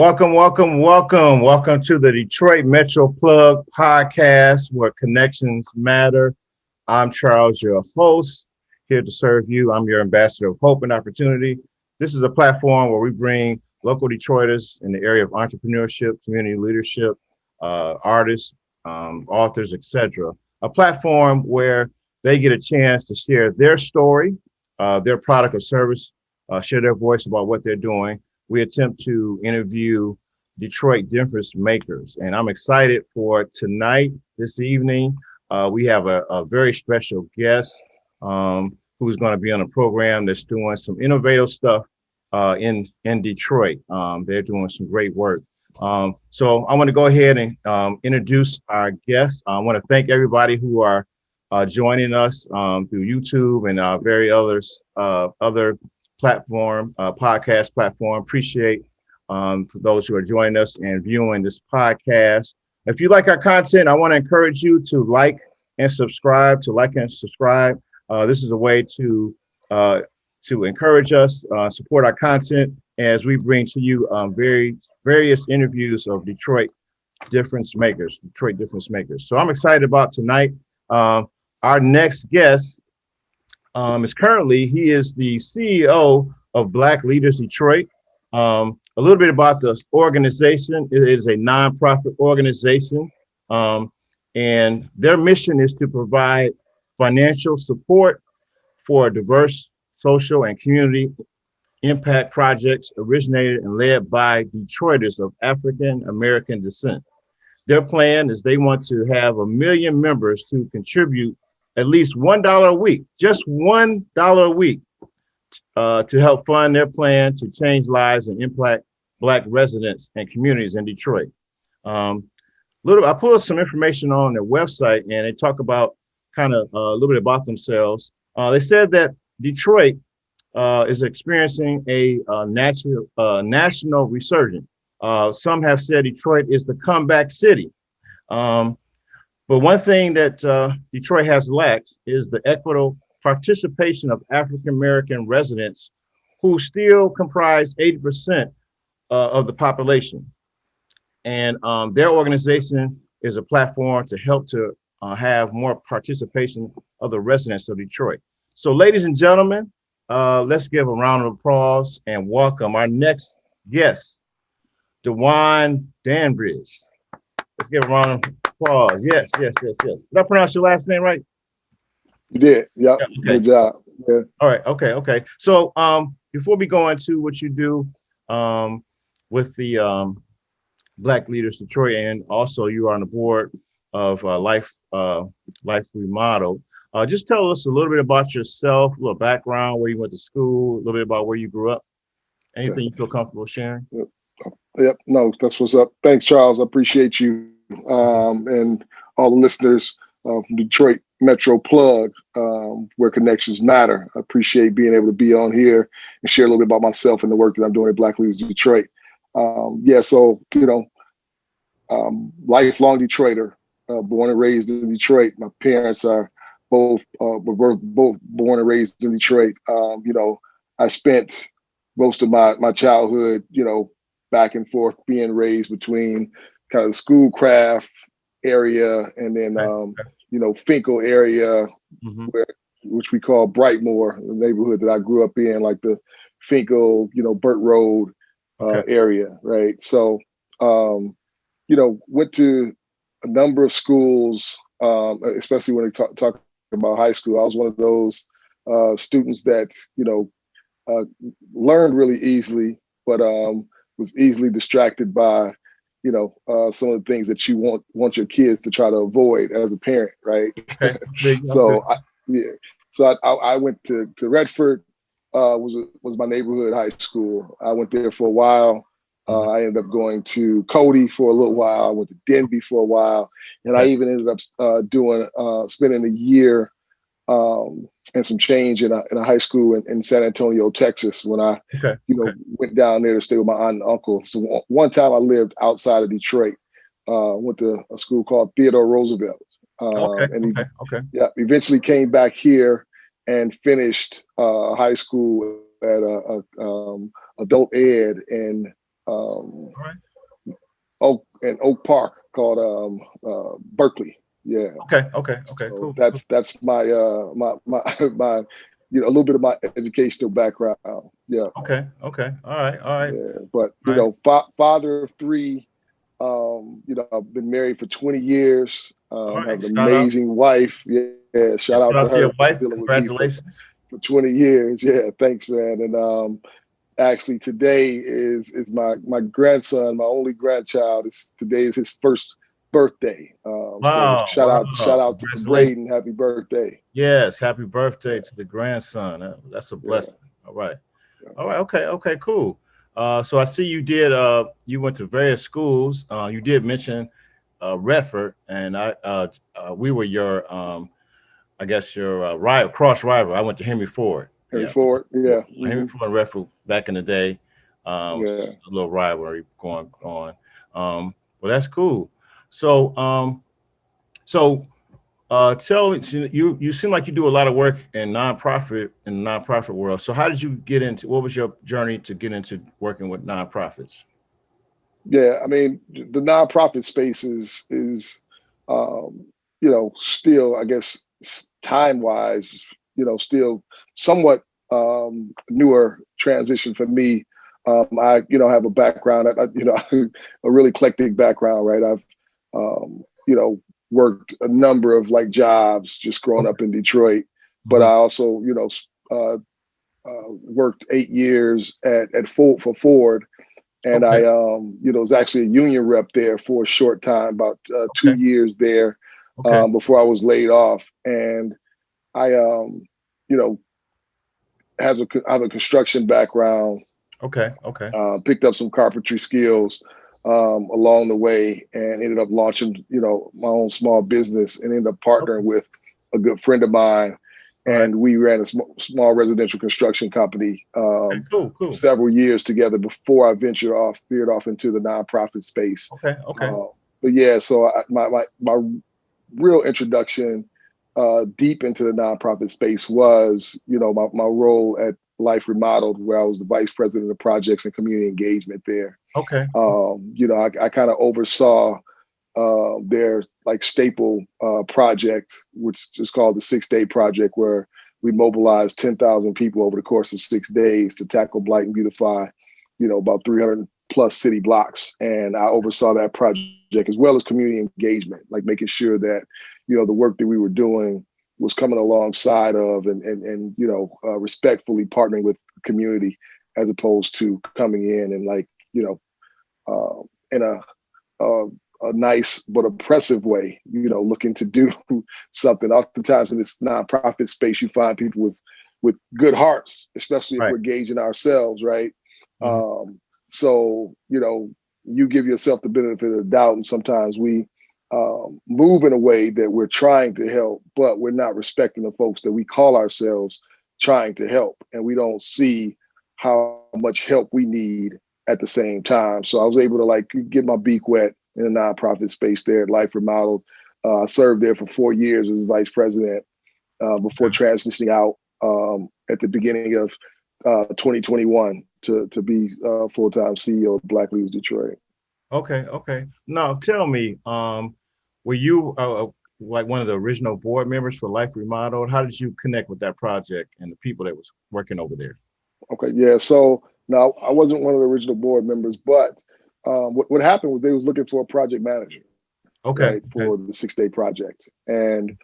Welcome to the Detroit Metro Plug podcast where connections matter. I'm Charles, your host, here to serve you. I'm your ambassador of hope and opportunity. This is a platform where we bring local Detroiters in the area of entrepreneurship, community leadership, artists, authors, etc. A platform where they get a chance to share their story, their product or service, share their voice about what they're doing. We attempt to interview Detroit difference makers, and I'm excited for tonight, this evening. We have a very special guest who's going to be on a program that's doing some innovative stuff in Detroit. They're doing some great work. So I want to go ahead and introduce our guests. I want to thank everybody who are joining us through YouTube and other podcast platform. Appreciate for those who are joining us and viewing this podcast. If you like our content, I want to encourage you to like and subscribe. This is a way to encourage us, support our content as we bring to you various interviews of Detroit difference makers. So I'm excited about tonight. Our next guest he is the CEO of Black Leaders Detroit. A little bit about the organization. It is a nonprofit organization, and their mission is to provide financial support for diverse social and community impact projects originated and led by Detroiters of African American descent. Their plan is they want to have 1 million members to contribute at least $1 a week, just $1 a week, to help fund their plan to change lives and impact Black residents and communities in Detroit. I pulled some information on their website, and they talk about kind of a little bit about themselves. They said that Detroit is experiencing a national resurgence. Some have said Detroit is the comeback city. But one thing that Detroit has lacked is the equitable participation of African American residents, who still comprise 80% of the population. And their organization is a platform to help to have more participation of the residents of Detroit. So, ladies and gentlemen, let's give a round of applause and welcome our next guest, Dwan Dandridge. Let's give a round of applause. Yes. Did I pronounce your last name right? You did. Yep. Yeah, okay. Good job. Yeah. All right. Okay. So before we go into what you do with the Black Leaders Detroit, and also you are on the board of Life Remodel, just tell us a little bit about yourself, a little background, where you went to school, a little bit about where you grew up. Anything you feel comfortable sharing? Yep. No, that's what's up. Thanks, Charles. I appreciate you and all the listeners from Detroit Metro Plug, where connections matter. I appreciate being able to be on here and share a little bit about myself and the work that I'm doing at Black Leaders Detroit. So lifelong Detroiter, born and raised in Detroit. My parents are both born and raised in Detroit. I spent most of my childhood, back and forth being raised between kind of the Schoolcraft area and then Finkel area, which we call Brightmoor, the neighborhood that I grew up in, like the Finkel, Burt Road area, right? So, went to a number of schools, especially when we talk about high school. I was one of those students that, learned really easily, but was easily distracted by some of the things that you want your kids to try to avoid as a parent, right? So I went to Redford, was my neighborhood high school. I went there for a while. I ended up going to Cody for a little while. I went to Denby for a while, and I even ended up spending a year and some change in a high school in San Antonio, Texas, when I went down there to stay with my aunt and uncle. So one time I lived outside of Detroit, went to a school called Theodore Roosevelt. Eventually came back here and finished high school at adult ed, and All right. Oak Park called Berkeley. Yeah. Okay. So Cool. that's my my a little bit of my educational background. Yeah. Okay. All right. Yeah. But All right. father of three. I've been married for 20 years. All Have right. an Shout out. amazing wife. Yeah. Shout Shout out to out to your her for wife. dealing with me Congratulations. for 20 years. Yeah. Thanks, man. And actually today is my grandson, my only grandchild. Today is his first birthday. So Wow. shout out to Congratulations. Braden. Happy birthday. Yes. Happy birthday Yeah. to the grandson. That's a Yeah. blessing. All right. Yeah. All right. Okay. Cool. So I see you did. You went to various schools. You did mention Redford, and we were your I guess your cross rival. I went to Henry Ford. Henry Yeah, Ford. Yeah. Henry Ford and Redford back in the day. Yeah. A little rivalry going on. Well, that's cool. So, tell you seem like you do a lot of work in the nonprofit world. So, how did you get into? What was your journey to get into working with nonprofits? Yeah. I mean, the nonprofit space is still, I guess, time wise, still somewhat newer transition for me. I have a background, a really eclectic background, right? I've worked a number of like jobs just growing Okay. up in Detroit, but I also worked 8 years for Ford. And Okay. I, was actually a union rep there for a short time, about 2 years there, Okay. before I was laid off. And I, I have a construction background, Okay. picked up some carpentry skills along the way, and ended up launching, my own small business, and ended up partnering with a good friend of mine. All right. And we ran a small residential construction company Okay, cool. several years together before I veered off into the nonprofit space. Okay. But yeah, so my real introduction deep into the nonprofit space was, my role at Life Remodeled, where I was the vice president of projects and community engagement there. Okay. I kind of oversaw their like staple project, which is called the 6-Day Project, where we mobilized 10,000 people over the course of 6 days to tackle blight and beautify, about 300 plus city blocks. And I oversaw that project as well as community engagement, like making sure that, the work that we were doing was coming alongside of and respectfully partnering with the community, as opposed to coming in and like, in a nice but oppressive way, looking to do something. Oftentimes in this nonprofit space, you find people with good hearts, especially if Right. we're gauging ourselves, right? Mm-hmm. So, you give yourself the benefit of the doubt, and sometimes we move in a way that we're trying to help, but we're not respecting the folks that we call ourselves trying to help, and we don't see how much help we need at the same time. So I was able to like get my beak wet in the nonprofit space there at Life Remodeled. I served there for 4 years as vice president before transitioning out at the beginning of 2021 to be full-time CEO of Black Leaders Detroit. Okay. Now tell me, were you like one of the original board members for Life Remodeled? How did you connect with that project and the people that was working over there? Okay, yeah. So now I wasn't one of the original board members, but what happened was they was looking for a project manager, Okay. right, for the 6-Day Project. And,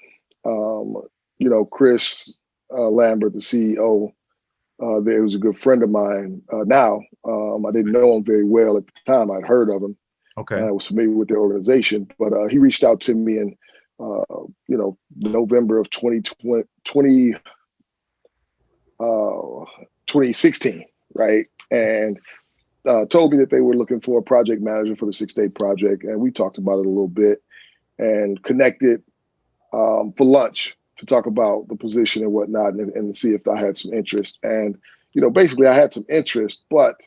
Chris Lambert, the CEO, there was a good friend of mine now. I didn't know him very well at the time. I'd heard of him. Okay. I was familiar with their organization, but he reached out to me in, November of 2016, right? And told me that they were looking for a project manager for the 6-Day Project. And we talked about it a little bit and connected for lunch to talk about the position and whatnot, and see if I had some interest. And, basically I had some interest, but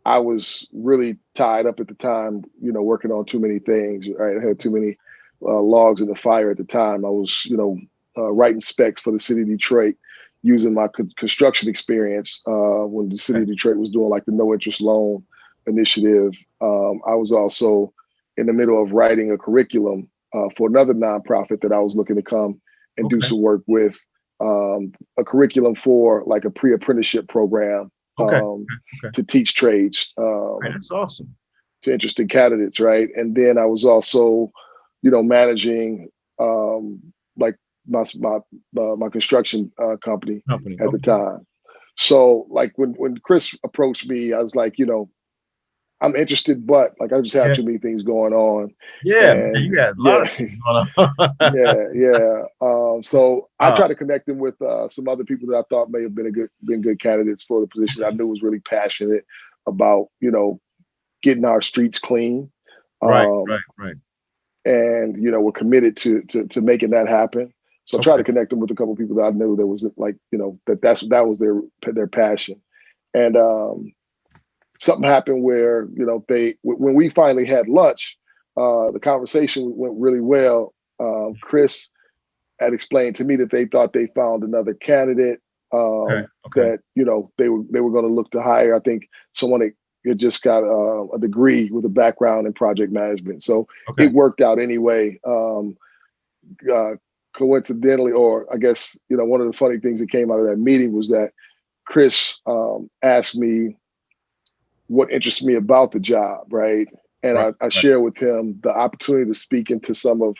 I was really tied up at the time, working on too many things, right? I had too many logs in the fire at the time. I was, writing specs for the city of Detroit, using my construction experience when the city of Detroit was doing like the no interest loan initiative, I was also in the middle of writing a curriculum for another nonprofit that I was looking to come and do some work with, a curriculum for like a pre-apprenticeship program to teach trades. Right, that's awesome. To interested candidates, right? And then I was also, managing like my construction company at the time. So like when Chris approached me, I was like, I'm interested, but like I just have too many things going on. Yeah, and, man, you got a lot of things going on. So I tried to connect him with some other people that I thought may have been good candidates for the position. I knew was really passionate about, getting our streets clean. Right. And we're committed to making that happen. So I tried to connect them with a couple of people that I knew that was like, that was their passion. And something happened where, when we finally had lunch, the conversation went really well. Chris had explained to me that they thought they found another candidate that, they were going to look to hire. I think someone had just got a degree with a background in project management. So it worked out anyway. Coincidentally, or I guess, one of the funny things that came out of that meeting was that Chris asked me what interests me about the job, right? And I share with him the opportunity to speak into some of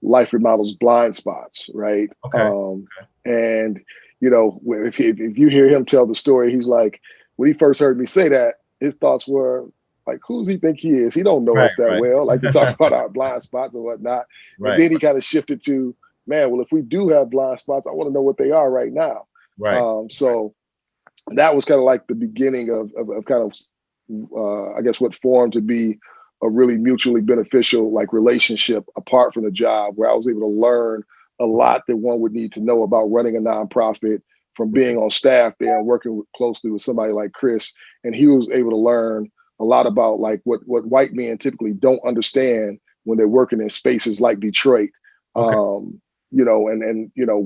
Life Remodel's blind spots, right? And, if you hear him tell the story, he's like, when he first heard me say that, his thoughts were like, who's he think he is? He don't know us that well, like to talk about our blind spots and whatnot. And then he kind of shifted to, man, well, if we do have blind spots, I want to know what they are right now. So that was kind of like the beginning of kind of, I guess, what formed to be a really mutually beneficial like relationship apart from the job, where I was able to learn a lot that one would need to know about running a nonprofit, from being on staff there and working closely with somebody like Chris. And he was able to learn a lot about like what white men typically don't understand when they're working in spaces like Detroit. And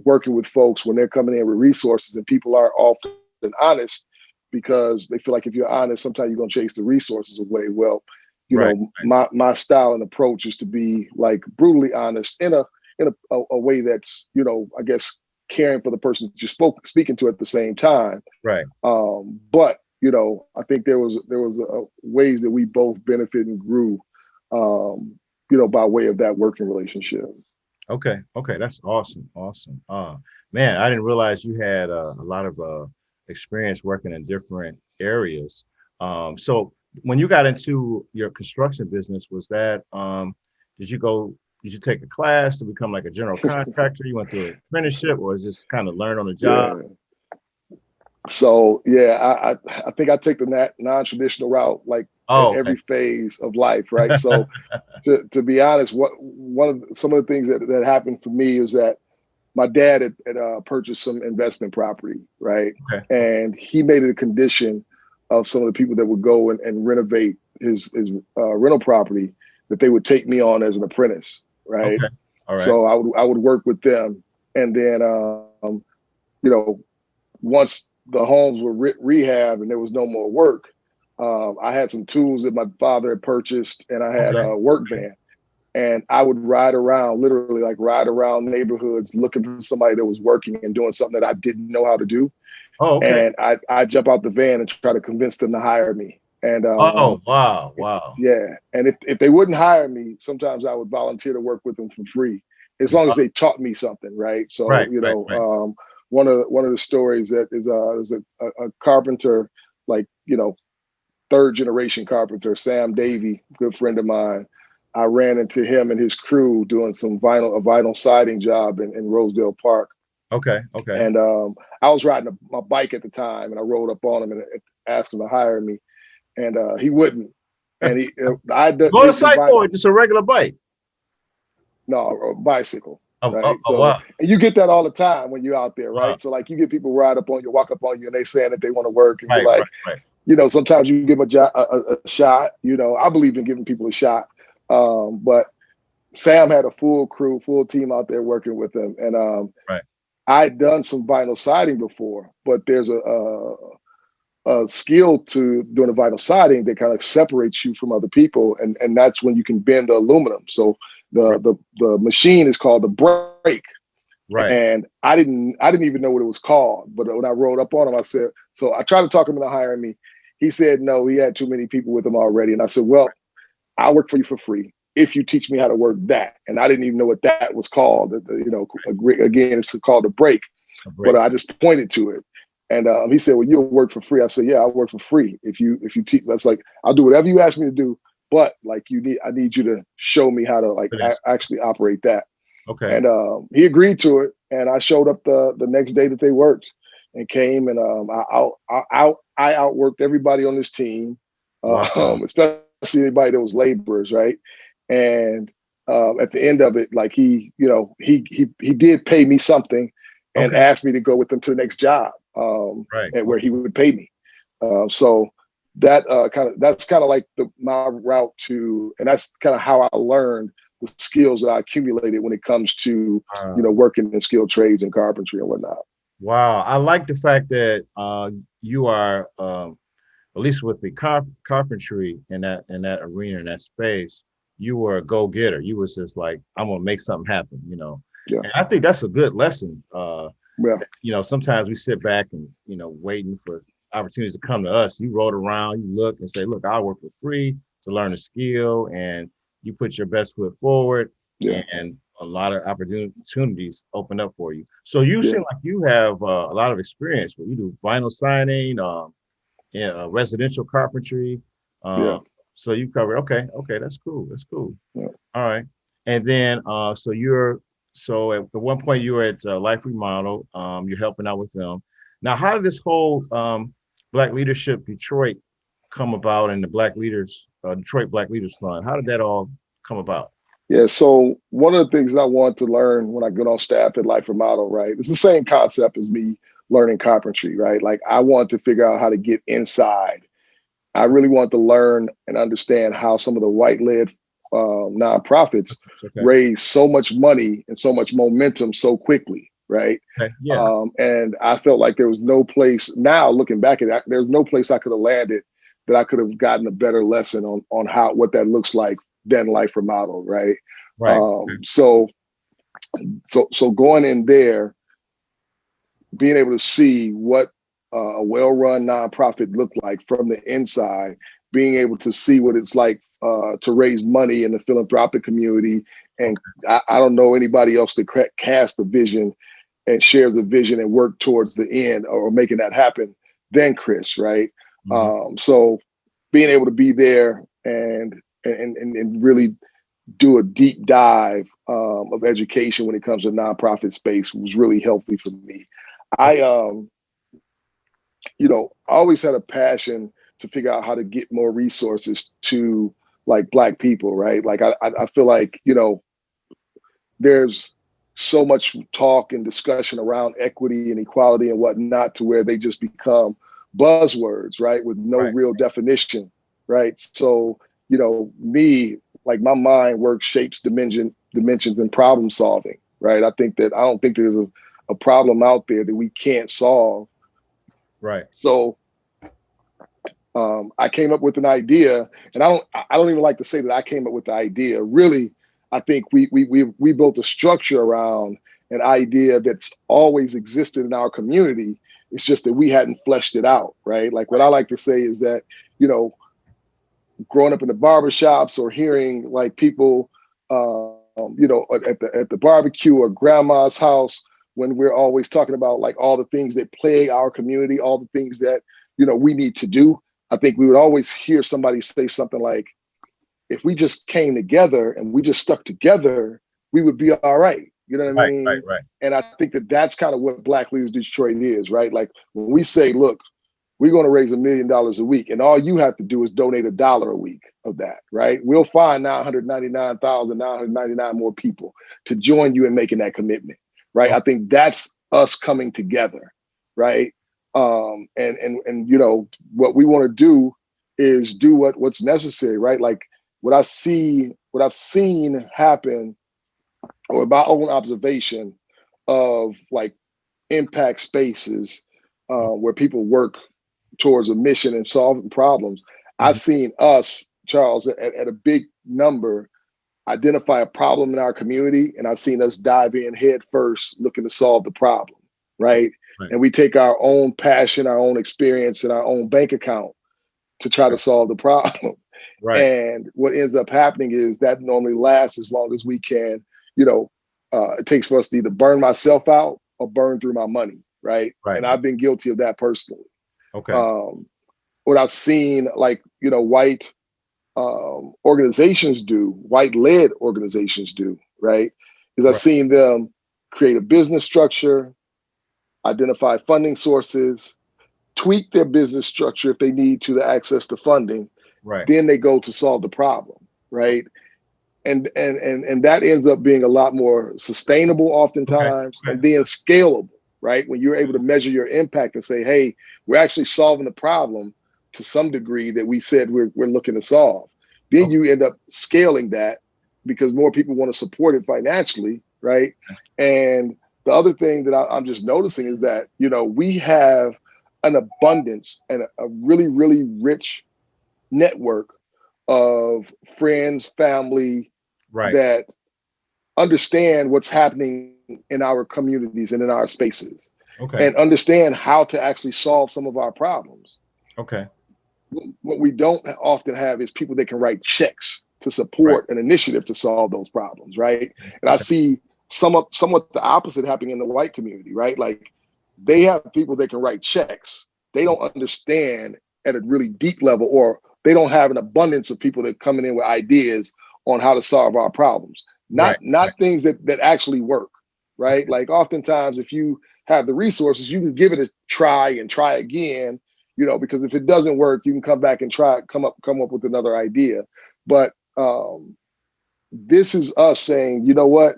working with folks when they're coming in with resources, and people are often honest because they feel like if you're honest, sometimes you're going to chase the resources away. Well, my style and approach is to be like brutally honest in a way that's, I guess, caring for the person that you're speaking to at the same time. But, I think there was ways that we both benefit and grew, by way of that working relationship. Okay, that's awesome. Man, I didn't realize you had a lot of experience working in different areas. So when you got into your construction business, was that did you take a class to become like a general contractor? You went through an apprenticeship, or just kind of learn on the job? So I think I take the non-traditional route, like every phase of life, right? So to be honest, some of the things that happened for me is that my dad had purchased some investment property, right? And he made it a condition of some of the people that would go and renovate his rental property that they would take me on as an apprentice, right? So I would work with them, and then once the homes were rehab and there was no more work, I had some tools that my father had purchased, and I had a work van, and I would literally ride around neighborhoods looking for somebody that was working and doing something that I didn't know how to do. And I'd jump out the van and try to convince them to hire me. And wow. Yeah. And if they wouldn't hire me, sometimes I would volunteer to work with them for free, as long as they taught me something, right? So one of the stories that is a carpenter, like third generation carpenter, Sam Davey, good friend of mine. I ran into him and his crew doing a vinyl siding job in Rosedale Park. And I was riding my bike at the time, and I rode up on him and asked him to hire me, and he wouldn't. And motorcycle or just a regular bike? No, a bicycle. Right. Wow. And you get that all the time when you're out there, right? So like you get people walk up on you, and they saying that they want to work, and you're like, sometimes you give a shot. I believe in giving people a shot. But Sam had a full team out there working with him, and I'd done some vinyl siding before, but there's skill to doing a vinyl siding that kind of separates you from other people, and that's when you can bend the aluminum. So the machine is called the brake. Right. And I didn't even know what it was called. But when I rolled up on him, I said, so I tried to talk him into hiring me. He said no, he had too many people with him already. And I said, well, I'll work for you for free if you teach me how to work that. And I didn't even know what that was called. Again, it's called a brake. But I just pointed to it. And he said, well, you'll work for free. I said, yeah, I'll work for free if you teach. That's like, I'll do whatever you ask me to do. But like I need you to show me how to like actually operate that. Okay. And he agreed to it. And I showed up the next day that they worked and came, and I outworked everybody on this team, Wow. especially anybody that was laborers, right? And at the end of it, like he did pay me something and asked me to go with him to the next job, and where he would pay me. So that that's kind of like my route to, and that's kind of how I learned the skills that I accumulated when it comes to working in skilled trades and carpentry and whatnot. Wow, I like the fact that you are at least with the carpentry in that arena, in that space, you were a go-getter. You was just like, I'm gonna make something happen, Yeah. And I think that's a good lesson. Yeah. Sometimes we sit back and waiting for opportunities to come to us. You rode around, you look and say, look, I'll work for free to learn a skill, and you put your best foot forward, and a lot of opportunities open up for you. So you seem like you have a lot of experience. You do vinyl siding, residential carpentry. So you cover. Okay, that's cool. That's cool. Yeah. All right. And then so at one point you were at Life Remodel. You're helping out with them. Now, how did this whole Black Leadership Detroit come about, and the Detroit Black Leaders Fund? How did that all come about? Yeah, so one of the things that I want to learn when I get on staff at Life Remodel, right, it's the same concept as me learning carpentry, right? Like I want to figure out how to get inside. I really want to learn and understand how some of the white-led nonprofits raise so much money and so much momentum so quickly, right? And I felt like there was no place, now looking back at it, there's no place I could have landed that I could have gotten a better lesson on what that looks like than Life Remodel, right? So going in there, being able to see what a well-run nonprofit looked like from the inside, being able to see what it's like to raise money in the philanthropic community. And I don't know anybody else that cast a vision and shares a vision and work towards the end or making that happen than Chris, right? So being able to be there and really do a deep dive of education when it comes to nonprofit space was really healthy for me. I always had a passion to figure out how to get more resources to like Black people, right? Like I feel like, there's so much talk and discussion around equity and equality and whatnot to where they just become buzzwords, right? With no real definition, right? So, me, like my mind works, shapes, dimensions and problem solving, right? I don't think there's a problem out there that we can't solve. Right. So I came up with an idea, and I don't even like to say that I came up with the idea. Really, I think we built a structure around an idea that's always existed in our community. It's just that we hadn't fleshed it out, right? Like what I like to say is that, growing up in the barbershops or hearing like people, at the barbecue or grandma's house, when we're always talking about like all the things that plague our community, all the things that, we need to do. I think we would always hear somebody say something like, if we just came together and we just stuck together, we would be all right. You know what I mean? Right. And I think that that's kind of what Black Leaders Detroit is, right? Like when we say, look, we're going to raise $1 million a week, and all you have to do is donate $1 a week of that, right? We'll find 999,999 more people to join you in making that commitment, right? I think that's us coming together, right? And what we want to do is do what's necessary, right? Like what I've seen happen, or my own observation of like impact spaces where people work towards a mission and solving problems, I've seen us, Charles, at a big number, identify a problem in our community, and I've seen us dive in head first, looking to solve the problem, right? And we take our own passion, our own experience, and our own bank account to try to solve the problem. And what ends up happening is that normally lasts as long as we can, it takes for us to either burn myself out or burn through my money, right? And I've been guilty of that personally. What I've seen, like, white organizations do, white-led organizations do, right, is I've seen them create a business structure, identify funding sources, tweak their business structure if they need to access the funding. Then they go to solve the problem, right? And that ends up being a lot more sustainable oftentimes, and then scalable, right? When you're able to measure your impact and say, hey, we're actually solving the problem to some degree that we said we're looking to solve. Then you end up scaling that because more people want to support it financially, right? And the other thing that I'm just noticing is that, we have an abundance and a really, really rich network of friends, family that understand what's happening in our communities and in our spaces, and understand how to actually solve some of our problems. What we don't often have is people that can write checks to support an initiative to solve those problems, right? And I see somewhat the opposite happening in the white community, right? Like, they have people that can write checks. They don't understand at a really deep level, or they don't have an abundance of people that are coming in with ideas on how to solve our problems. Not things that actually work, right? Like, oftentimes, if you have the resources, you can give it a try and try again, because if it doesn't work, you can come back and come up with another idea. But this is us saying, you know what?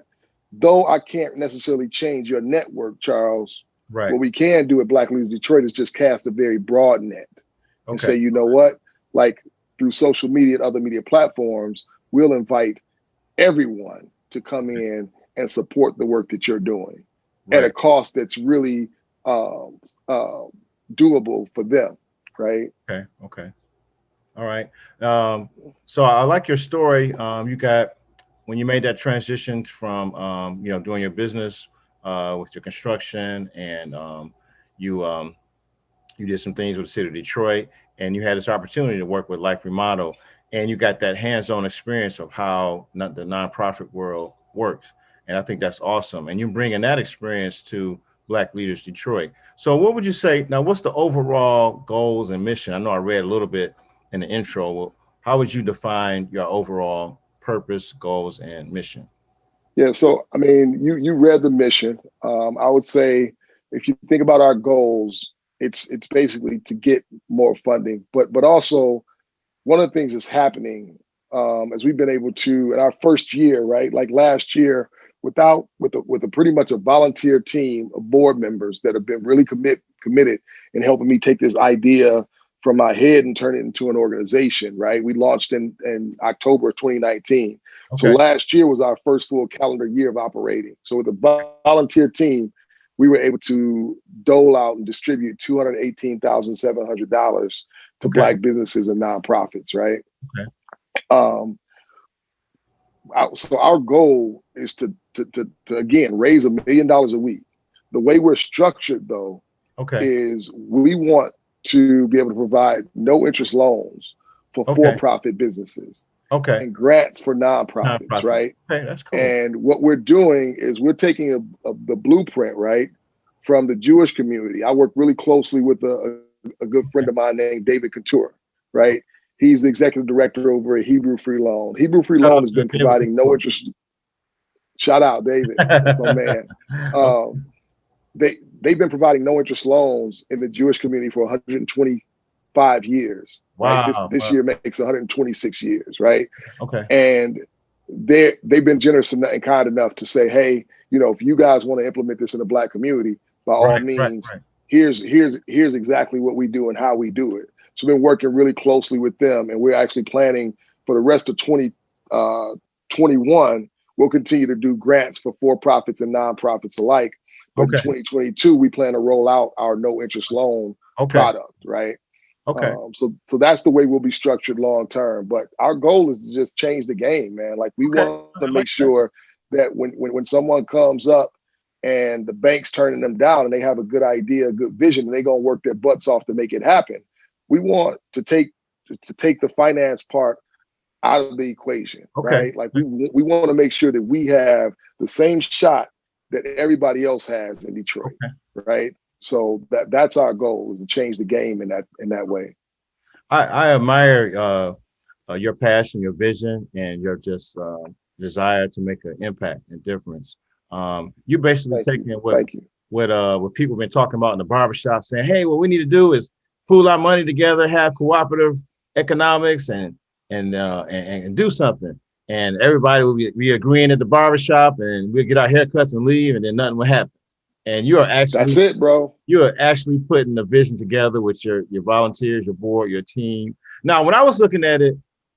Though I can't necessarily change your network, Charles, what we can do at Black Leaders Detroit is just cast a very broad net and say, you know what? Like, through social media and other media platforms, we'll invite everyone to come in and support the work that you're doing at a cost that's really doable for them, right? Okay. All right. So I like your story. You got, when you made that transition from, doing your business with your construction, and you did some things with the city of Detroit, and you had this opportunity to work with Life Remodel, and you got that hands-on experience of how the nonprofit world works. And I think that's awesome. And you're bringing that experience to Black Leaders Detroit. So what would you say, now, what's the overall goals and mission? I know I read a little bit in the intro. Well, how would you define your overall purpose, goals, and mission? Yeah, so, I mean, you read the mission. I would say, if you think about our goals, it's basically to get more funding, but also one of the things that's happening as we've been able to, in our first year, right, like last year, with a pretty much a volunteer team of board members that have been really committed in helping me take this idea from my head and turn it into an organization, right? We launched in October of 2019. So last year was our first full calendar year of operating. So with a volunteer team, we were able to dole out and distribute $218,700 to Black businesses and nonprofits, right? So our goal is to again raise $1 million a week. The way we're structured, though, is we want to be able to provide no interest loans for for-profit businesses. And grants for nonprofits, right? That's cool. And what we're doing is we're taking the blueprint, right, from the Jewish community. I work really closely with a good friend of mine named David Couture, right? He's the executive director over at Hebrew Free Loan. Hebrew Free Loan has been providing no interest. Shout out, David, my man. They've been providing no interest loans in the Jewish community for 125 years. Wow. Right? This year makes 126 years, right? Okay. And they've been generous and kind enough to say, hey, if you guys want to implement this in the Black community, by all means, here's exactly what we do and how we do it. So we've been working really closely with them, and we're actually planning for the rest of 2021. We'll continue to do grants for profits and nonprofits alike. But in 2022, we plan to roll out our no interest loan product, right? So that's the way we'll be structured long term. But our goal is to just change the game, man. Like we want to make sure that when someone comes up and the bank's turning them down and they have a good idea, a good vision, and they're gonna work their butts off to make it happen, we want to take the finance part out of the equation, right? Like we want to make sure that we have the same shot that everybody else has in Detroit, right? So that's our goal, is to change the game in that way. I admire your passion, your vision, and your just desire to make an impact and difference. You basically taking what people have been talking about in the barbershop, saying, hey, what we need to do is pool our money together, have cooperative economics, and do something. And everybody will be agreeing at the barbershop, and we'll get our haircuts and leave, and then nothing will happen. And you are actually, that's it, bro. You are actually putting the vision together with your volunteers, your board, your team. Now, when I was looking at it,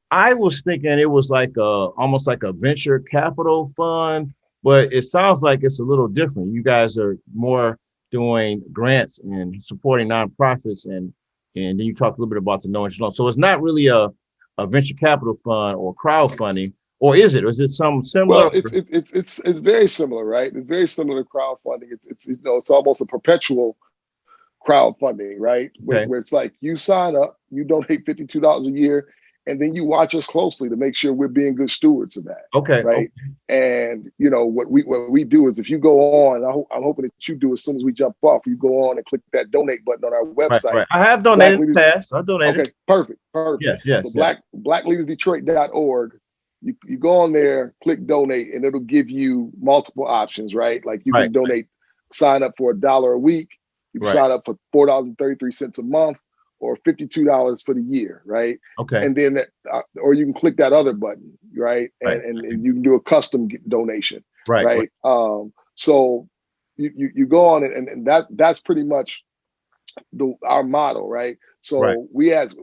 I was thinking it was like almost like a venture capital fund, but it sounds like it's a little different. You guys are more doing grants and supporting nonprofits, and then you talked a little bit about the no interest loan. So it's not really a venture capital fund or crowdfunding. Or is it? Or is it some similar? Well, it's very similar, right? It's very similar to crowdfunding. It's almost a perpetual crowdfunding, right? Where it's like you sign up, you donate $52 a year, and then you watch us closely to make sure we're being good stewards of that. Right. And what we do is, if you go on, I'm hoping that you do as soon as we jump off, you go on and click that donate button on our website. Right. I have donated in the past. I donated. Okay, perfect. Yes. So blackleadersdetroit.org. You go on there, click donate, and it'll give you multiple options, right? Like you can donate, sign up for $1 a week. You can sign up for $4.33 a month, or $52 for the year, right? And then, or you can click that other button, right? And you can do a custom donation, right? So you go on it, and that's pretty much our model, right? So we have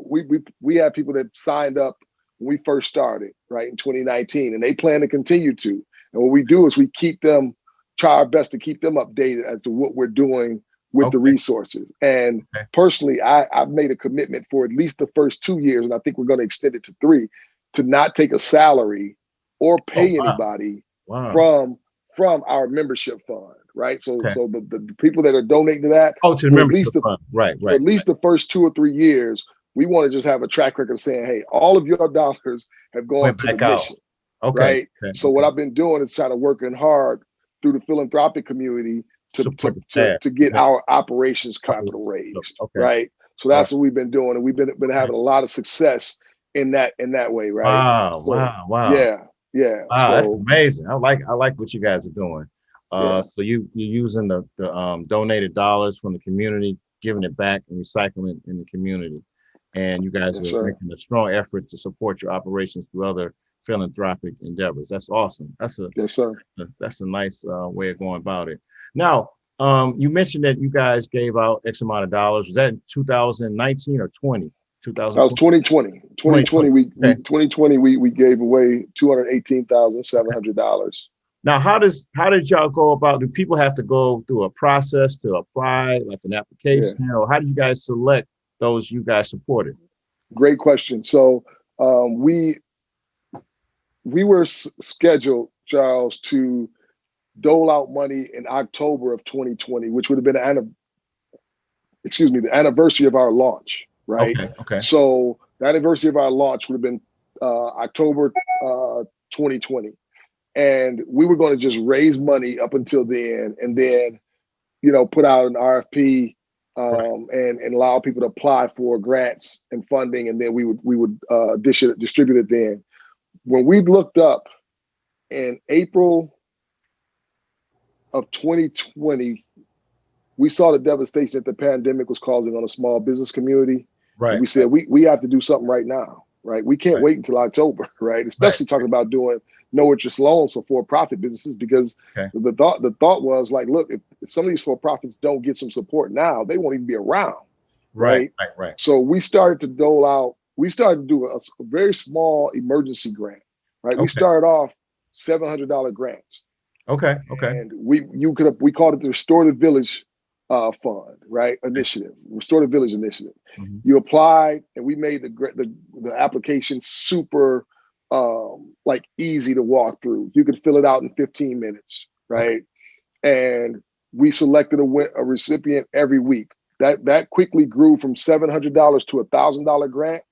people that signed up when we first started, right, in 2019, and they plan to continue to. And what we do is we try our best to keep them updated as to what we're doing with the resources. And personally, I've made a commitment for at least the first 2 years, and I think we're going to extend it to 3, to not take a salary or pay anybody from our membership fund, right? So the people that are donating to that, to the membership fund, right. For at least the first 2 or 3 years, we want to just have a track record of saying, hey, all of your dollars have gone to the mission, right? So what I've been doing is trying to working hard through the philanthropic community to get our operations capital raised, right? So that's what we've been doing, and we've been having a lot of success in that way, right? Wow. Yeah. Wow, that's amazing. I like what you guys are doing. So you're using the donated dollars from the community, giving it back and recycling it in the community. And you guys are making a strong effort to support your operations through other philanthropic endeavors. That's awesome. That's a nice way of going about it. Now, you mentioned that you guys gave out X amount of dollars. Was that in 2019 or 20? 2020? That was 2020. 2020, we gave away $218,700. Now, how did y'all go about? Do people have to go through a process to apply, like an application, or how did you guys select those you guys supported? Great question. So we were scheduled, Charles, to dole out money in October of 2020, which would have been the anniversary of our launch, right? So the anniversary of our launch would have been October 2020. And we were going to just raise money up until then, and then, put out an RFP and allow people to apply for grants and funding, and then we would distribute it then. When we looked up in April of 2020, we saw the devastation that the pandemic was causing on a small business community. Right. And we said we have to do something right now, right? We can't wait until October, right? Especially talking about doing no interest loans for for-profit businesses, because the thought was like, look, if some of these for-profits don't get some support now, they won't even be around. Right. So we started to do a very small emergency grant, right? We started off $700 grants. Okay. Okay. And we called it the Restorative Village Fund, right? Initiative, Restorative Village Initiative. Mhm. You applied, and we made the application super like easy to walk through. You could fill it out in 15 minutes, Okay. right? And we selected a recipient every week. That quickly grew from $700 to $1,000 grant.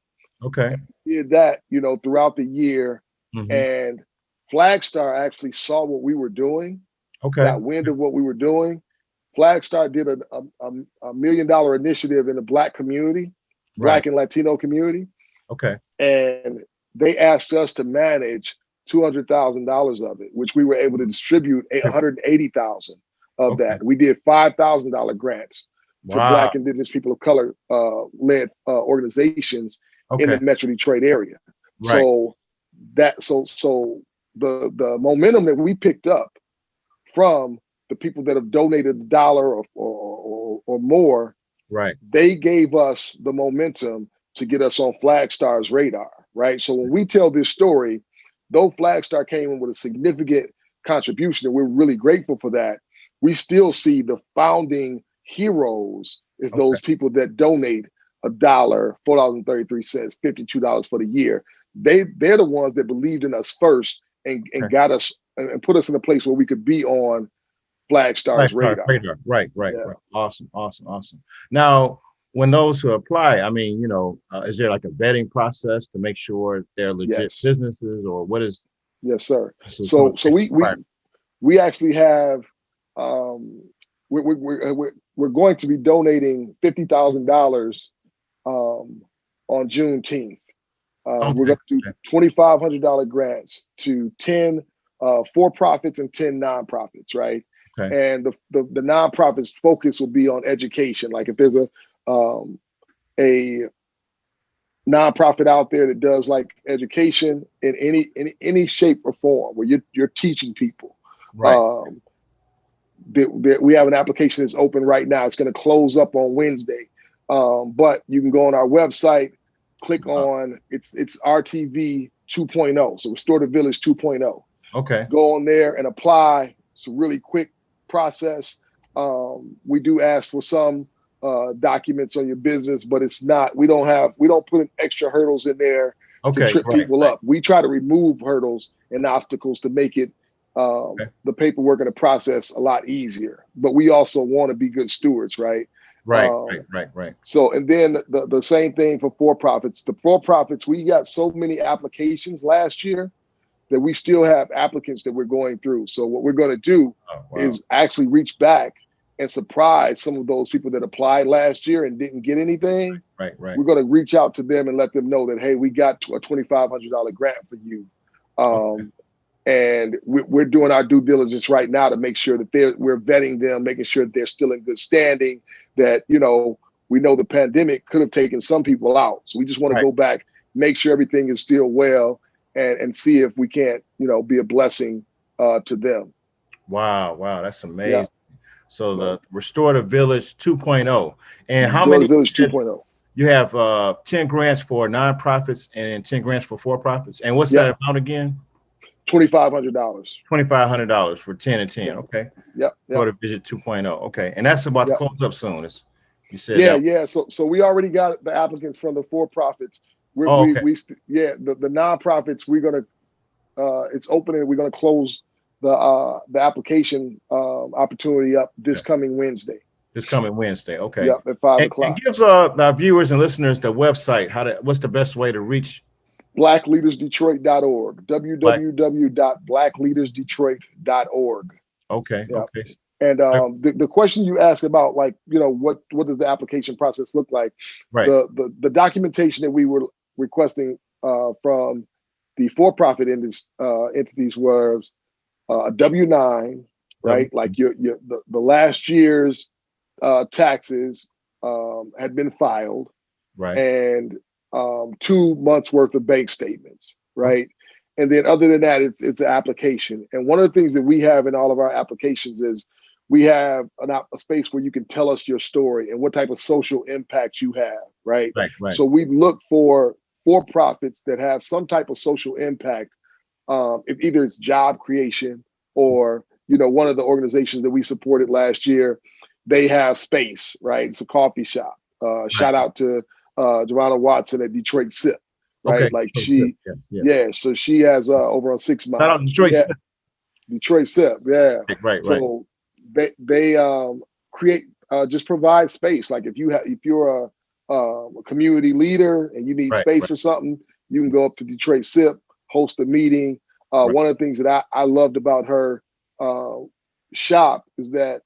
Okay. Did that, throughout the year, Mhm. and Flagstar actually saw what we were doing, Okay. got wind of what we were doing. Flagstar did a $1 million initiative in the Black community, Right. Black and Latino community, Okay. and they asked us to manage $200,000 of it, which we were able to distribute 180,000 of Okay. that. We did $5,000 grants to Wow. Black, Indigenous, people of color led organizations in Okay. the Metro Detroit area. Right. So the momentum that we picked up from the people that have donated a dollar or more, Right. they gave us the momentum to get us on Flagstar's radar, right? So when we tell this story, though Flagstar came in with a significant contribution, and we're really grateful for that, we still see the founding heroes is Okay. those people that donate a dollar, $4.33, $52 for the year. They're the ones that believed in us first and Okay. got us and put us in a place where we could be on Flagstar's Lifeguard radar. radar. Right. Right. Yeah. Right. Awesome. Awesome. Awesome. Now, when those who apply, I mean, is there like a vetting process to make sure they're legit Yes. businesses, or what is Yes, sir. some of So the requirements? we actually have um, we're going to be donating $50,000 on Juneteenth. We're Okay. going to do $2,500 grants to 10 for-profits and 10 nonprofits, right? Okay. And the nonprofits focus will be on education. Like if there's a nonprofit out there that does like education in any shape or form, where you're teaching people. Right. We have an application that's open right now. It's going to close up on Wednesday, but you can go on our website, click on it's RTV 2.0, so Restorative Village 2.0. Okay. Go on there and apply. It's a really quick process. We do ask for some documents on your business, but we don't put in extra hurdles in there to Okay. trip Right. people up. We try to remove hurdles and obstacles to make it Okay. the paperwork and the process a lot easier. But we also want to be good stewards, right? Right. Right. Right. Right. So, and then the same thing for for-profits. The for-profits, we got so many applications last year that we still have applicants that we're going through. So what we're going to do is actually reach back and surprise some of those people that applied last year and didn't get anything. Right. Right. We're going to reach out to them and let them know that, hey, we got a $2,500 grant for you. Okay. And we're doing our due diligence right now to make sure that we're vetting them, making sure that they're still in good standing, that, we know the pandemic could have taken some people out. So we just want to go back, make sure everything is still well, and see if we can't, be a blessing to them. Wow. Wow. That's amazing. Yeah. So the Restorative Village 2.0. And how Restorative many? Village 2.0. You have 10 grants for nonprofits and 10 grants for profits. And what's Yep. that amount again? $2,500. $2,500 for 10 and 10. Yep. Okay. Yep. Restorative Vision 2.0. Okay. And that's about to Yep. close up soon. You said Yeah, that. yeah. So we already got the applicants from the for-profits. Okay. The nonprofits, we're gonna it's opening. We're gonna close the application opportunity up this coming Wednesday. This coming Wednesday. Okay. Yep, at 5 And o'clock. gives our viewers and listeners the website. What's the best way to reach? BlackLeadersDetroit.org. www.blackleadersdetroit.org. Okay. Yep. Okay. And the question you asked about, like, what does the application process look like? Right. The documentation that we were requesting from the for-profit entities was a W-9, right? Like the last year's taxes had been filed, right, and 2 months worth of bank statements, right? And then other than that, it's an application. And one of the things that we have in all of our applications is we have a space where you can tell us your story and what type of social impact you have, right? Right. So we look for-profits that have some type of social impact, if either it's job creation or one of the organizations that we supported last year, they have space, right? It's a coffee shop. Shout out to Joanna Watson at Detroit Sip, right? Okay. Like Detroit Sip. Yeah. so she has over on 6 Mile. Shout out Detroit Sip. Detroit Sip, yeah. Right. So they create just provide space. Like if you're a community leader and you need space for something, you can go up to Detroit Sip, host a meeting. One of the things that I loved about her shop is that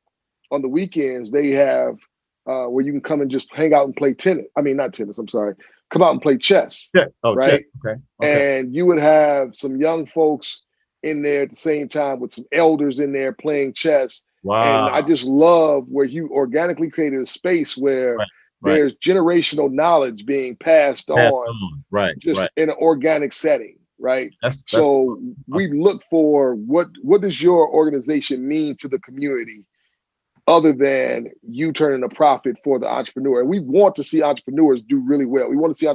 on the weekends they have where you can come and just hang out and play tennis. I mean, not tennis, I'm sorry. Come out and play chess. Yeah. Oh, right? Chess. Okay. And you would have some young folks in there at the same time with some elders in there playing chess. Wow. And I just love where you organically created a space where there's generational knowledge being passed on. Just in an organic setting. Right. So we look for what does your organization mean to the community other than you turning a profit for the entrepreneur. And we want to see entrepreneurs do really well. We want to see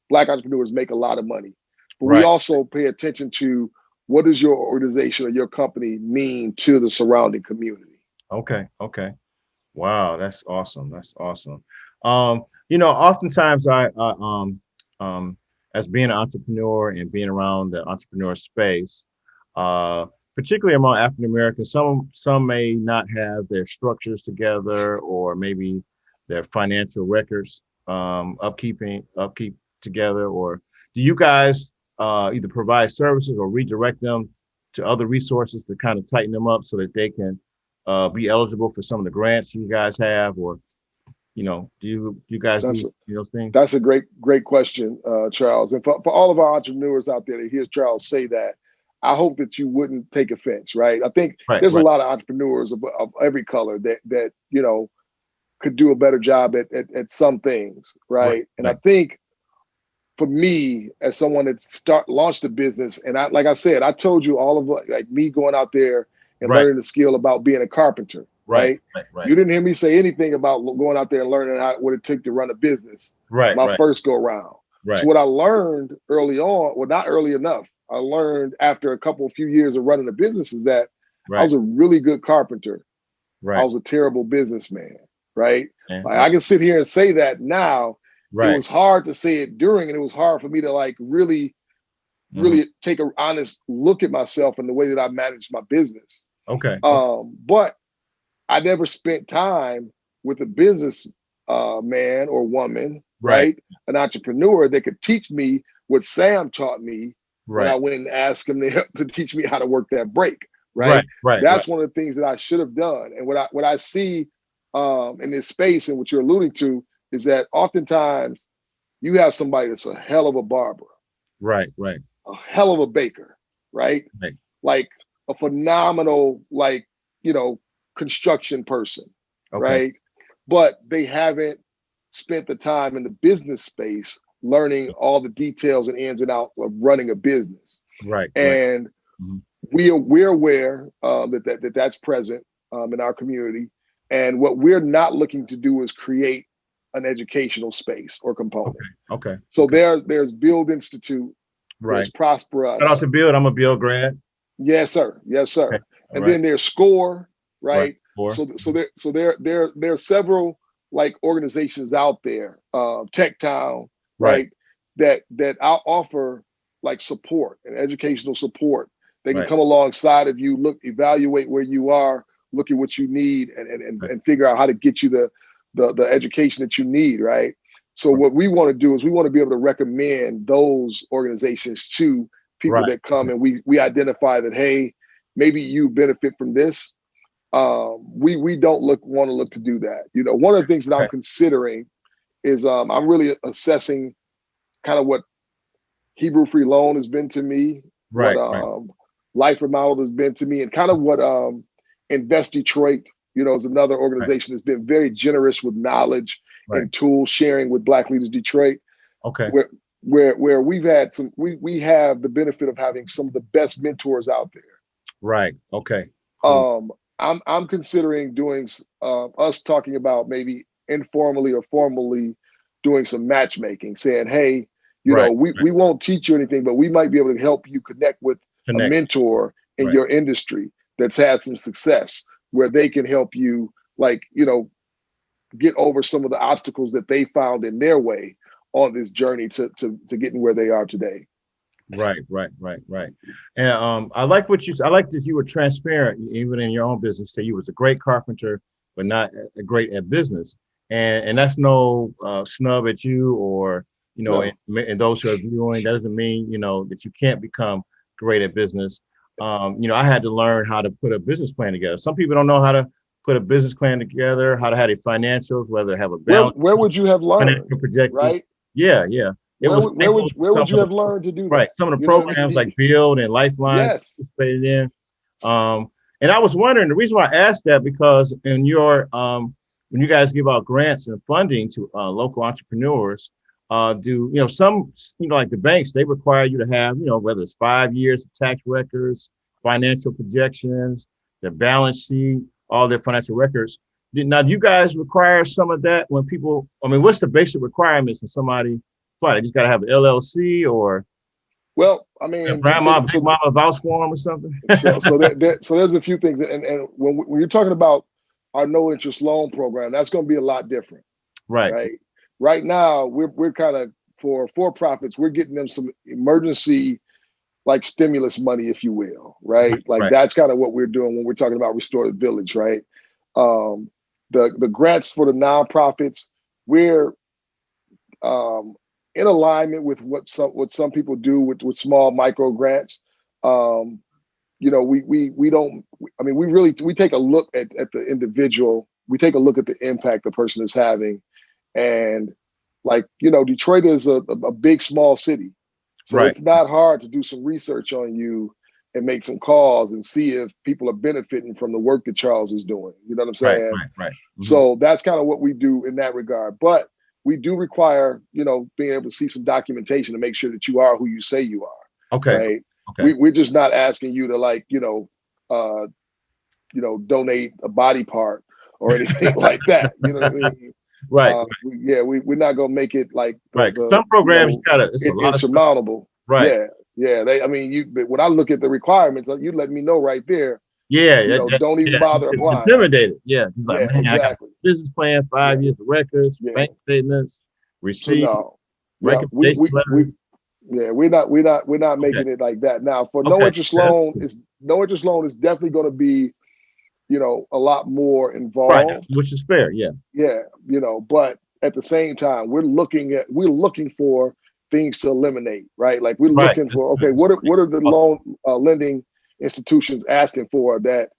Black entrepreneurs make a lot of money. But we also pay attention to what does your organization or your company mean to the surrounding community. Okay. Wow, that's awesome. Oftentimes I as being an entrepreneur and being around the entrepreneur space, particularly among African Americans, some may not have their structures together, or maybe their financial records upkeep together. Or do you guys either provide services or redirect them to other resources to kind of tighten them up so that they can be eligible for some of the grants you guys have? Or do you guys do those things? That's a great question, Charles. And for all of our entrepreneurs out there that hear Charles say that, I hope that you wouldn't take offense, right? I think there's a lot of entrepreneurs of every color that could do a better job at some things, right? And I think for me, as someone that launched a business, and like I said, I told you all of like me going out there and learning the skill about being a carpenter. Right. You didn't hear me say anything about going out there and learning what it took to run a business. My first go around. So what I learned early on, well, not early enough, I learned after a few years of running a business is that I was a really good carpenter. I was a terrible businessman. Right. Like I can sit here and say that now. It was hard to say it during, and it was hard for me to like really take an honest look at myself and the way that I managed my business. But I never spent time with a business man or woman, right? An entrepreneur that could teach me what Sam taught me when I went and asked him to teach me how to work that brake, right? That's one of the things that I should have done. And what I see in this space and what you're alluding to is that oftentimes you have somebody that's a hell of a barber, a hell of a baker, right? Like a phenomenal, construction person, right? But they haven't spent the time in the business space learning all the details and ins and outs of running a business. And we're aware that's present in our community. And what we're not looking to do is create an educational space or component. So there's Build Institute, there's Prosper Us. Shout out to Build. I'm a Build grad. Yes, sir. And then there's Score, right? So there are several organizations out there, Tech Town, right? That offer support and educational support. They can come alongside of you, evaluate where you are, look at what you need, and figure out how to get you the education that you need, right? So what we want to do is we want to be able to recommend those organizations to people that come, and we identify that, hey, maybe you benefit from this. We don't want to look to do that. One of the things that I'm considering is I'm really assessing kind of what Hebrew Free Loan has been to me, what Life Remodeled has been to me, and kind of what Invest Detroit, is another organization that's been very generous with knowledge and tool sharing with Black Leaders Detroit. Where we've had we have the benefit of having some of the best mentors out there. I'm considering doing us talking about maybe informally or formally doing some matchmaking, saying, hey, we won't teach you anything, but we might be able to help you connect with a mentor in your industry that's had some success where they can help you, like, get over some of the obstacles that they found in their way on this journey to getting where they are today. Right. And I like I like that you were transparent, even in your own business. Say you was a great carpenter, but not a great at business. And that's no snub at you, or No. and those who are viewing. That doesn't mean that you can't become great at business. I had to learn how to put a business plan together. Some people don't know how to put a business plan together, how to have the financials, whether have a balance. Where would you have learned? Financial projections. Right? Yeah. Where would you have learned to do that? Right. Some of the programs like Build and Lifeline participated in. And I was wondering, the reason why I asked that, because in your when you guys give out grants and funding to local entrepreneurs, some like the banks, they require you to have whether it's 5 years of tax records, financial projections, their balance sheet, all their financial records. Now, do you guys require some of that when people? I mean, what's the basic requirements for somebody? They just got to have an LLC, or well, I mean, grandma, big mama vouch form or something. so there's a few things, and when you're talking about our no interest loan program, that's going to be a lot different, right? Right now, we're kind of for profits. We're getting them some emergency, like, stimulus money, if you will, right? That's kind of what we're doing when we're talking about Restorative Village, right? The grants for the nonprofits, we're in alignment with what some people do with small micro grants. We don't. I mean, we take a look at the individual. We take a look at the impact the person is having, and Detroit is a big small city, so it's not hard to do some research on you and make some calls and see if people are benefiting from the work that Charles is doing. You know what I'm saying? Right. Mm-hmm. So that's kind of what we do in that regard. But we do require, being able to see some documentation to make sure that you are who you say you are. Okay. Right. Okay. We're just not asking you to donate a body part or anything like that. You know what I mean? Right. We're not gonna make it like some programs it's insurmountable. Right. Yeah. When I look at the requirements, you let me know right there. Yeah. Don't even bother applying. It's intimidated. Yeah. It's like, man, exactly. I got a business plan, 5 years of records, bank statements, receipts, recommendation letters. We're not making it like that. Now, for no interest loan is definitely going to be, a lot more involved, right, which is fair. Yeah. But at the same time, we're looking for things to eliminate, right? Like, we're looking for, okay, what are the loan lending institutions asking for that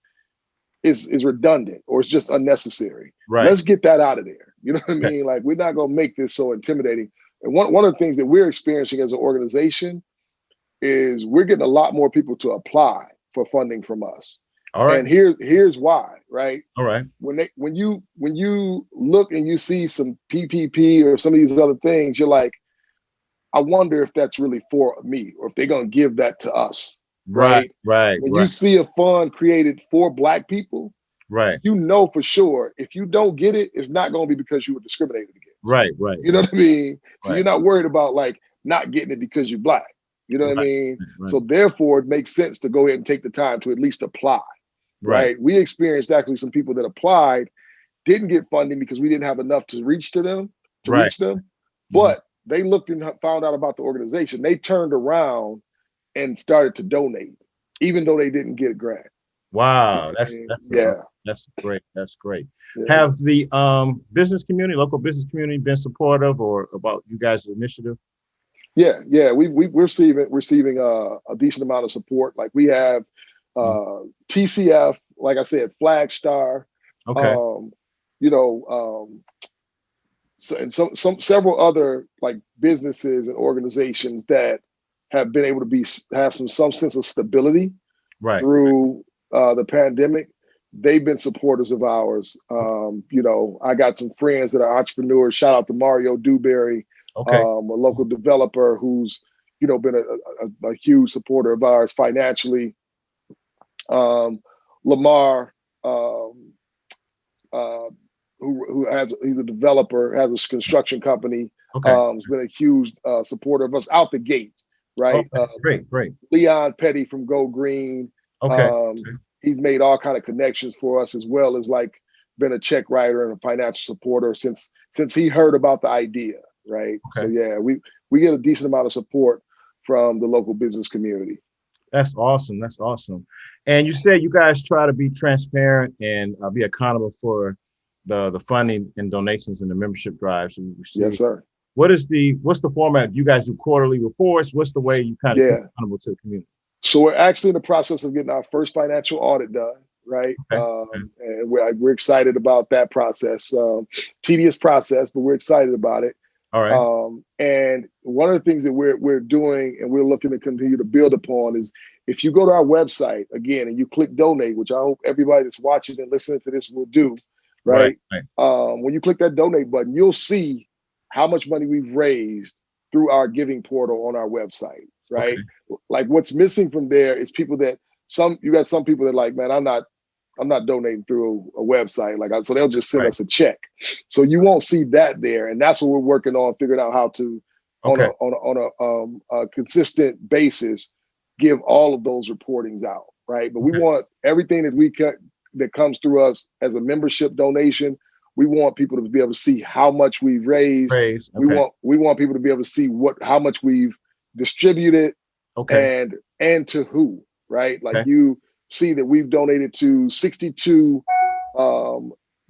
is redundant or it's just unnecessary? Right. Let's get that out of there. You know what I mean? Like, we're not going to make this so intimidating. And one of the things that we're experiencing as an organization is we're getting a lot more people to apply for funding from us. All right. And here's why, right? All right. When you look and you see some PPP or some of these other things, you're like, I wonder if that's really for me, or if they're going to give that to us. Right. When you see a fund created for Black people, right, for sure, if you don't get it, it's not going to be because you were discriminated against. Right. You know what I mean? So you're not worried about not getting it because you're Black. You know what I mean? Right. So therefore, it makes sense to go ahead and take the time to at least apply. Right. We experienced actually some people that applied, didn't get funding because we didn't have enough to reach them. But they looked and found out about the organization. They turned around and started to donate, even though they didn't get a grant. Wow, that's great. That's great. Yeah. Have the local business community, been supportive or about you guys' initiative? Yeah, we're receiving a decent amount of support. Like, we have TCF, like I said, Flag Star. Okay. And several other businesses and organizations that have been able to have some sense of stability through the pandemic. They've been supporters of ours. I got some friends that are entrepreneurs. Shout out to Mario Dewberry, a local developer who's been a huge supporter of ours financially. Lamar, he's a developer, has a construction company. Has been a huge supporter of us out the gate. Right. Great. Leon Petty from Go Green. he's made all kind of connections for us, as well as like been a check writer and a financial supporter since he heard about the idea, right? Okay. So yeah, we get a decent amount of support from the local business community. That's awesome. That's awesome. And you said you guys try to be transparent and be accountable for the funding and donations and the membership drives you receive. Yes, sir. What's the format? You guys do quarterly reports? What's the way you kind of keep accountable to the community? So we're actually in the process of getting our first financial audit done, right? Okay. And we're excited about that process. Tedious process, but we're excited about it. All right. And one of the things that we're doing and we're looking to continue to build upon is, if you go to our website again and you click donate, which I hope everybody that's watching and listening to this will do, right? When you click that donate button, you'll see how much money we've raised through our giving portal on our website, right? Okay. Like what's missing from there is people that you got some people that like, man, I'm not donating through a website. So they'll just send us a check. So you won't see that there. And that's what we're working on, figuring out how to, on a consistent basis, give all of those reportings out, right? But we want everything that comes through us as a membership donation. We want people to be able to see how much we've raised. Okay. We want people to be able to see how much we've distributed, and to who, right? Like you see that we've donated to 62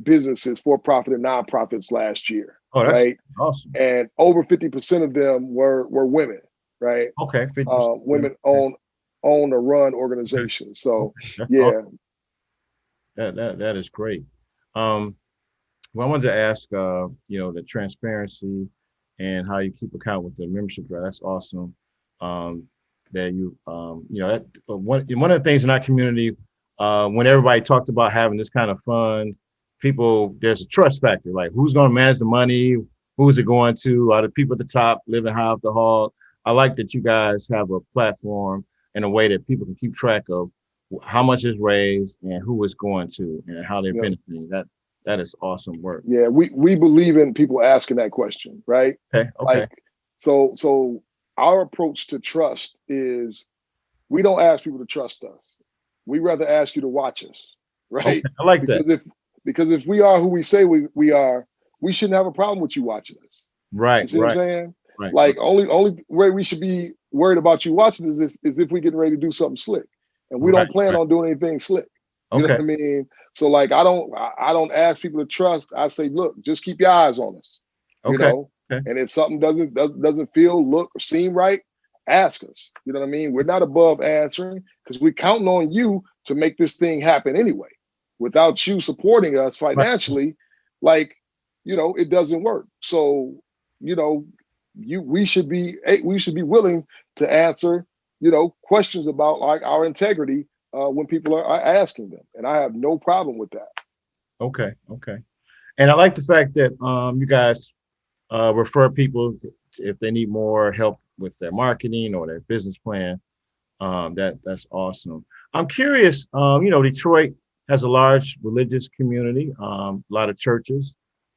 businesses, for-profit and nonprofits last year. Oh, that's right? Awesome. And over 50% of them were women, right? Okay. Women own or run organizations. So awesome. That is great. Well, I wanted to ask, the transparency and how you keep account with the membership drive. That's awesome. That you, one of the things in our community, when everybody talked about having this kind of fund, there's a trust factor. Like, who's going to manage the money? Who's it going to? Are the people at the top living high off the hog? I like that you guys have a platform in a way that people can keep track of how much is raised and who it's going to and how they're benefiting. That is awesome work. Yeah, we believe in people asking that question, right? Okay. Like, so our approach to trust is, we don't ask people to trust us. We rather ask you to watch us, right? Okay, I like that. Because if we are who we say we are, we shouldn't have a problem with you watching us. Right. You see what I'm saying? Right. Like, only way we should be worried about you watching us is if we get ready to do something slick, and we don't plan on doing anything slick. You know what I mean? So like, I don't ask people to trust. I say, look, just keep your eyes on us. You know, and if something doesn't feel, look, or seem right, ask us. You know what I mean? We're not above answering, because we're counting on you to make this thing happen anyway. Without you supporting us financially, like, it doesn't work. So, we should be willing to answer, questions about like our integrity when people are asking them, and I have no problem with that. Okay. And I like the fact that you guys refer people if they need more help with their marketing or their business plan. That's awesome. I'm curious. Detroit has a large religious community, a lot of churches,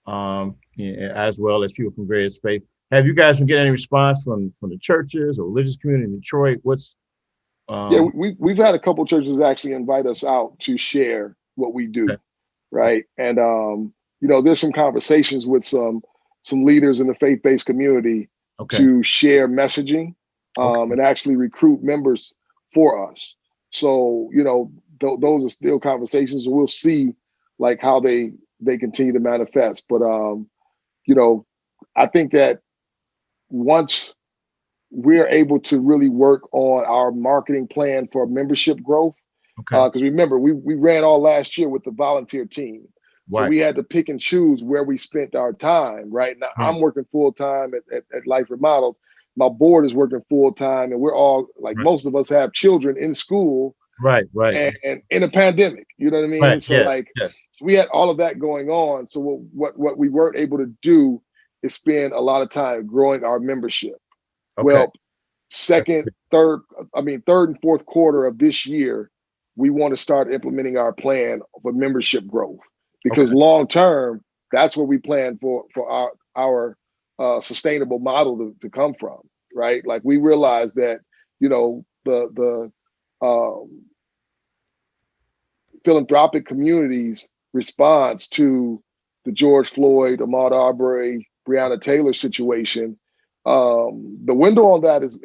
as well as people from various faiths. Have you guys been getting any response from the churches or religious community in Detroit? We've had a couple churches actually invite us out to share what we do, right? And there's some conversations with some leaders in the faith-based community to share messaging and actually recruit members for us. So those are still conversations, and we'll see like how they continue to manifest. But I think that once we're able to really work on our marketing plan for membership growth, because remember, we ran all last year with the volunteer team. So we had to pick and choose where we spent our time. Right now, I'm working full time at Life Remodeled. My board is working full time, and we're all like, most of us have children in school. Right. And in a pandemic, you know what I mean? Right. So so we had all of that going on. So what we weren't able to do is spend a lot of time growing our membership. Well, third and fourth quarter of this year, we want to start implementing our plan for membership growth, because long term, that's where we plan for our sustainable model to come from, right? Like, we realize that, philanthropic community's response to the George Floyd, Ahmaud Arbery, Breonna Taylor situation, the window on that is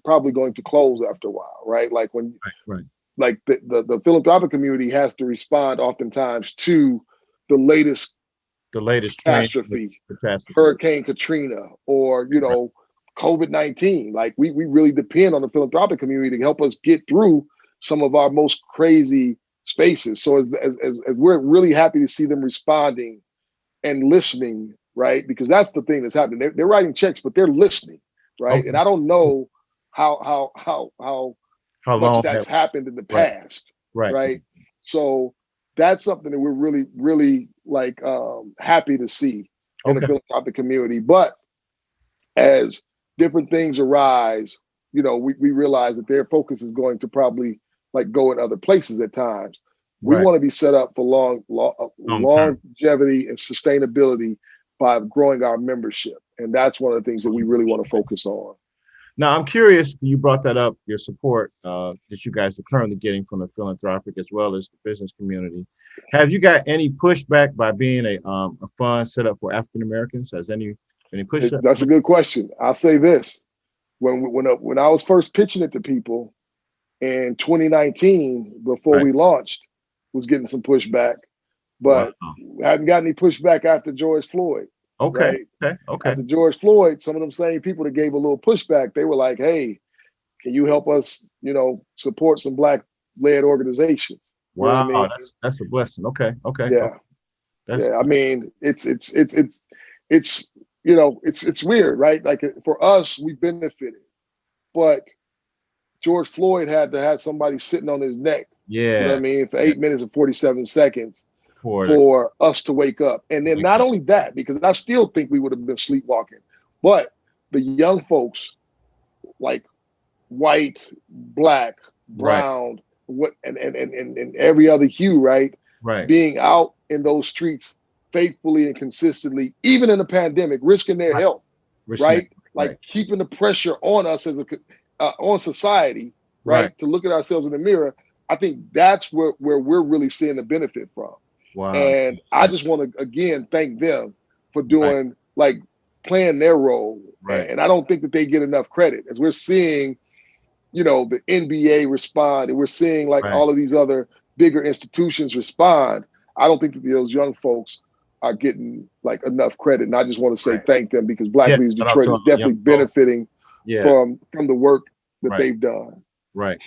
probably going to close after a while, right? Like when, right. Like the philanthropic community has to respond oftentimes to the latest catastrophe, Hurricane Katrina, or COVID-19. Like we really depend on the philanthropic community to help us get through some of our most crazy spaces. So as we're really happy to see them responding and listening, right? Because that's the thing that's happening. They're writing checks, but they're listening, right? Okay. And I don't know how much that's happened in the past, right? So that's something that we're really, really like happy to see in the philanthropic community. But as different things arise, we realize that their focus is going to probably like go in other places at times. We want to be set up for longevity and sustainability by growing our membership. And that's one of the things that we really want to focus on. Now, I'm curious, you brought that up, your support that you guys are currently getting from the philanthropic as well as the business community. Have you got any pushback by being a fund set up for African Americans? Has any pushback? That's a good question. I'll say this. When I was first pitching it to people in 2019, before we launched, was getting some pushback, but hadn't got any pushback after George Floyd. Okay. After George Floyd, some of them same people that gave a little pushback, they were like, "Hey, can you help us, support some Black-led organizations?" Wow, you know what I mean? That's a blessing. Okay. Yeah. I mean, it's weird, right? Like for us, we benefited, but George Floyd had to have somebody sitting on his neck. Yeah. You know what I mean? For 8 minutes and 47 seconds for us to wake up. And then not only that, because I still think we would have been sleepwalking, but the young folks, like white, Black, brown, and every other hue, right? Being out in those streets faithfully and consistently, even in a pandemic, risking their health, right? Like keeping the pressure on us as on society, right? To look at ourselves in the mirror. I think that's where we're really seeing the benefit from. Wow. And I just want to, again, thank them for doing, like, playing their role. And I don't think that they get enough credit. As we're seeing, the NBA respond, and we're seeing, like, all of these other bigger institutions respond, I don't think that those young folks are getting, like, enough credit. And I just want to say thank them, because Black Leaders Detroit is definitely benefiting from the work that they've done. Right.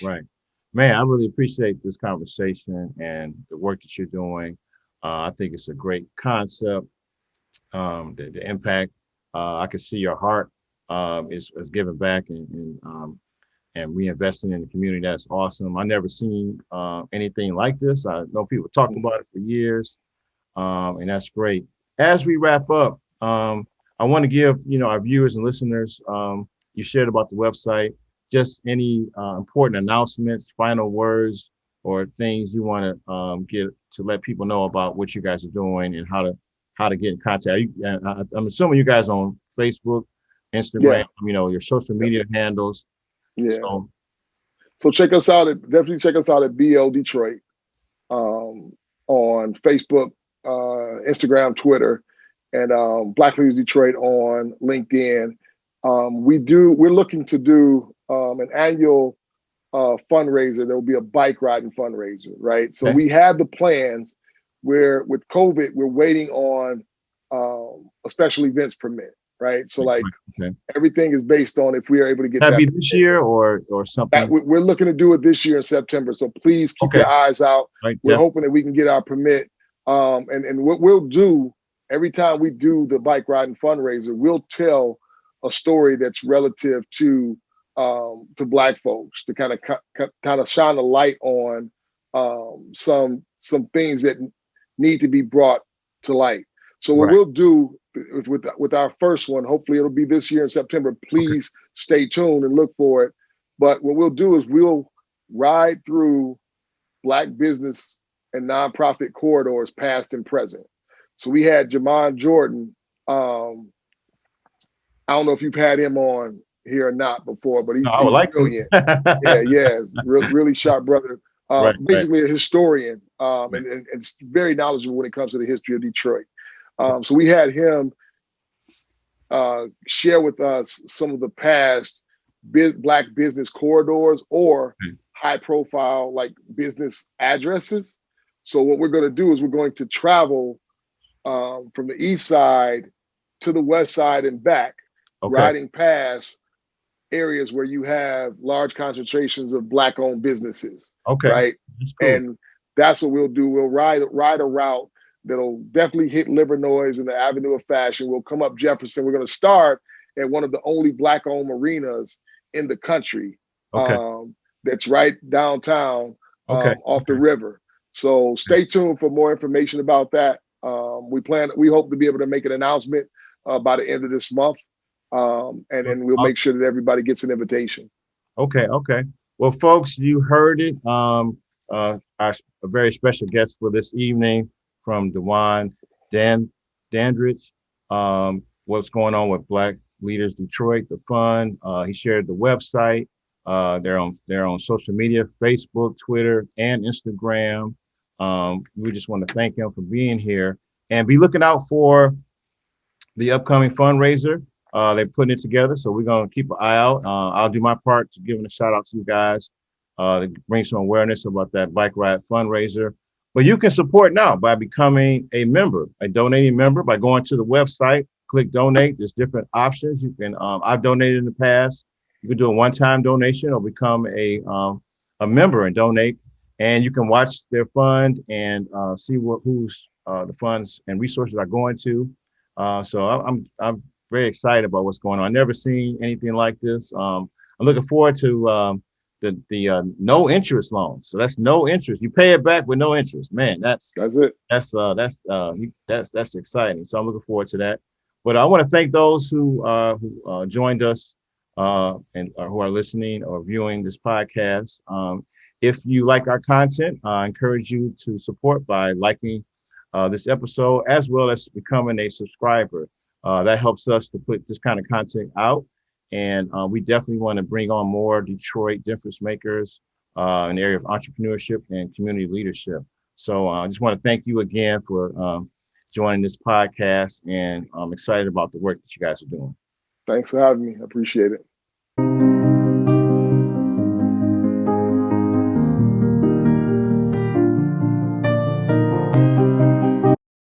Man, I really appreciate this conversation and the work that you're doing. I think it's a great concept. The impact, I can see your heart is giving back and reinvesting in the community. That's awesome. I never seen anything like this. I know people talk about it for years, and that's great. As we wrap up, I want to give our viewers and listeners, you shared about the website, just any important announcements, final words, or things you want to get to let people know about what you guys are doing and how to get in contact. I'm assuming you guys on Facebook, Instagram, your social media handles. Yeah. So check us out definitely check us out at BL Detroit on Facebook, Instagram, Twitter, and Black Leaders Detroit on LinkedIn. We're looking to do an annual fundraiser. There will be a bike riding fundraiser, right? So we have the plans where with COVID, we're waiting on a special events permit, right? So everything is based on if we are able to get that. Be this year or something? We're looking to do it this year in September. So please keep your eyes out. We're hoping that we can get our permit. And what we'll do every time we do the bike riding fundraiser, we'll tell a story that's relative to Black folks, to kind of shine a light on some things that need to be brought to light. So what we'll do with our first one, hopefully it'll be this year in September. Please stay tuned and look for it. But what we'll do is we'll ride through Black business and nonprofit corridors, past and present. So we had Jamon Jordan. I don't know if you've had him on here or not before, but he's brilliant. Really sharp brother. Right. basically a historian, and it's very knowledgeable when it comes to the history of Detroit. So we had him share with us some of the past Black business corridors or high profile like business addresses. So what we're going to do is we're going to travel from the east side to the west side and back, riding past areas where you have large concentrations of Black owned businesses. Right. Cool. And that's what we'll do. We'll ride a route that'll definitely hit Livernois and the Avenue of Fashion. We'll come up Jefferson. We're going to start at one of the only Black owned marinas in the country. That's right downtown off the river. So stay tuned for more information about that. We hope to be able to make an announcement by the end of this month. And then we'll make sure that everybody gets an invitation. Okay. Well, folks, you heard it. A very special guest for this evening from Dwan Dandridge. What's going on with Black Leaders Detroit, the fund. He shared the website. They're on social media, Facebook, Twitter, and Instagram. We just want to thank him for being here and be looking out for the upcoming fundraiser. They're putting it together, so we're going to keep an eye out. I'll do my part to giving a shout out to you guys to bring some awareness about that bike ride fundraiser. But you can support now by becoming a member, a donating member, by going to the website, click donate. There's different options. You can, I've donated in the past. You can do a one-time donation or become a member and donate. And you can watch their fund and see who's the funds and resources are going to. So I'm very excited about what's going on. I've never seen anything like this. I'm looking forward to the no interest loan. So that's no interest. You pay it back with no interest. Man, that's it. That's exciting. So I'm looking forward to that. But I want to thank those who joined us and who are listening or viewing this podcast. If you like our content, I encourage you to support by liking this episode as well as becoming a subscriber. That helps us to put this kind of content out. And we definitely want to bring on more Detroit difference makers in the area of entrepreneurship and community leadership. So I just want to thank you again for joining this podcast. And I'm excited about the work that you guys are doing. Thanks for having me. I appreciate it.